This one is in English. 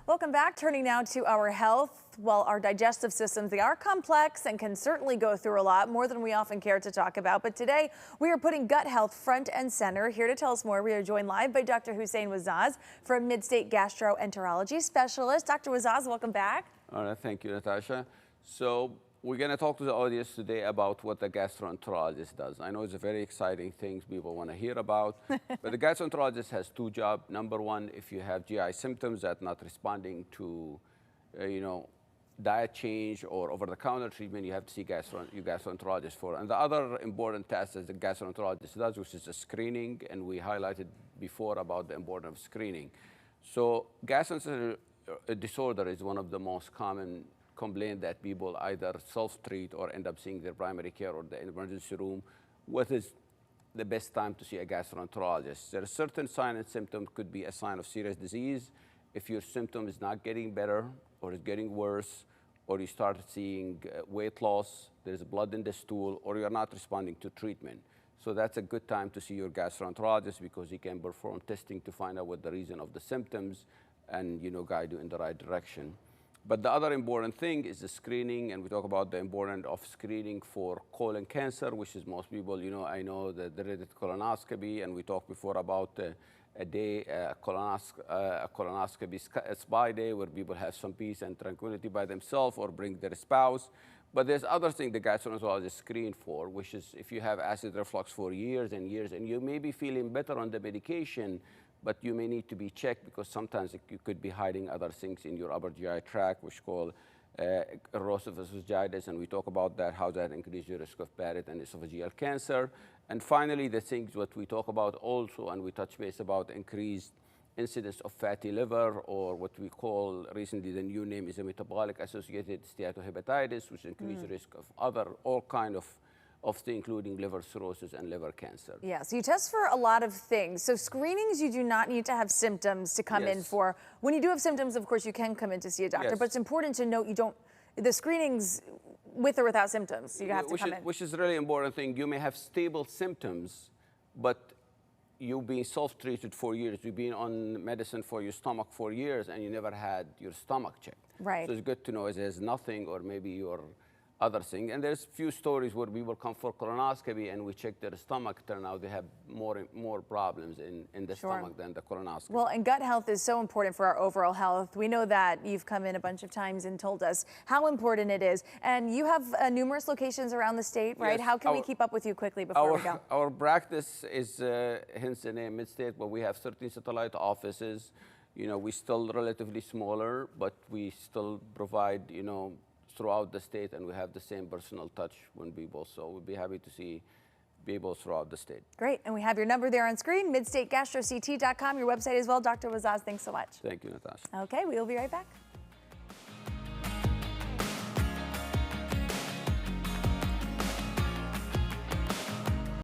Welcome back. Turning now to our health. Well, our digestive systems, they are complex and can certainly go through a lot, more than we often care to talk about. But today, we are putting gut health front and center. Here to tell us more, we are joined live by Dr. Hussein Wazzaz, from Midstate Gastroenterology Specialist. Dr. Wazzaz, welcome back. All right, thank you, Natasha. So we're going to talk to the audience today about what the gastroenterologist does. I know it's a very exciting thing people want to hear about, but the gastroenterologist has two jobs. Number one, if you have GI symptoms that not responding to, diet change or over-the-counter treatment, you have to see your gastroenterologist for. And the other important task that the gastroenterologist does, which is a screening, and we highlighted before about the importance of screening. So gastrointestinal disorder is one of the most common complaint that people either self-treat or end up seeing their primary care or the emergency room. What is the best time to see a gastroenterologist? There are certain signs and symptoms could be a sign of serious disease. If your symptom is not getting better or is getting worse, or you start seeing weight loss, there's blood in the stool, or you're not responding to treatment. So that's a good time to see your gastroenterologist because he can perform testing to find out what the reason of the symptoms and guide you in the right direction. But the other important thing is the screening, and we talk about the importance of screening for colon cancer, which is most people, I know the dreaded colonoscopy, and we talked before about a colonoscopy spy day where people have some peace and tranquility by themselves or bring their spouse. But there's other thing the gastroenterologist screen for, which is if you have acid reflux for years and years, and you may be feeling better on the medication, but you may need to be checked because sometimes you could be hiding other things in your upper GI tract, which is called erosive esophagitis, and we talk about that, how that increases your risk of Barrett and esophageal cancer. And finally, the things what we talk about also, and we touch base about increased incidence of fatty liver, or what we call recently the new name is a metabolic associated steatohepatitis, which increases risk of all kind of things, including liver cirrhosis and liver cancer. Yeah, so you test for a lot of things. So screenings, you do not need to have symptoms to come in for. When you do have symptoms, of course, you can come in to see a doctor, but it's important to note the screenings with or without symptoms, you have to come in. Which is a really important thing. You may have stable symptoms, but you've been self-treated for years. You've been on medicine for your stomach for years, and you never had your stomach checked. Right. So it's good to know if there's nothing, or maybe your other thing. And there's few stories where people come for colonoscopy and we check their stomach, turn out they have more problems in the stomach than the colonoscopy. Well, and gut health is so important for our overall health. We know that. You've come in a bunch of times and told us how important it is. And you have numerous locations around the state, right? Yes, how can we keep up with you quickly before we go? Our practice is, hence the name Midstate, but we have 13 satellite offices. We're still relatively smaller, but we still provide, throughout the state, and we have the same personal touch when people, so we'll be happy to see people throughout the state. Great, and we have your number there on screen, midstategastroct.com, your website as well. Dr. Wazzaz, thanks so much. Thank you, Natasha. Okay, we'll be right back.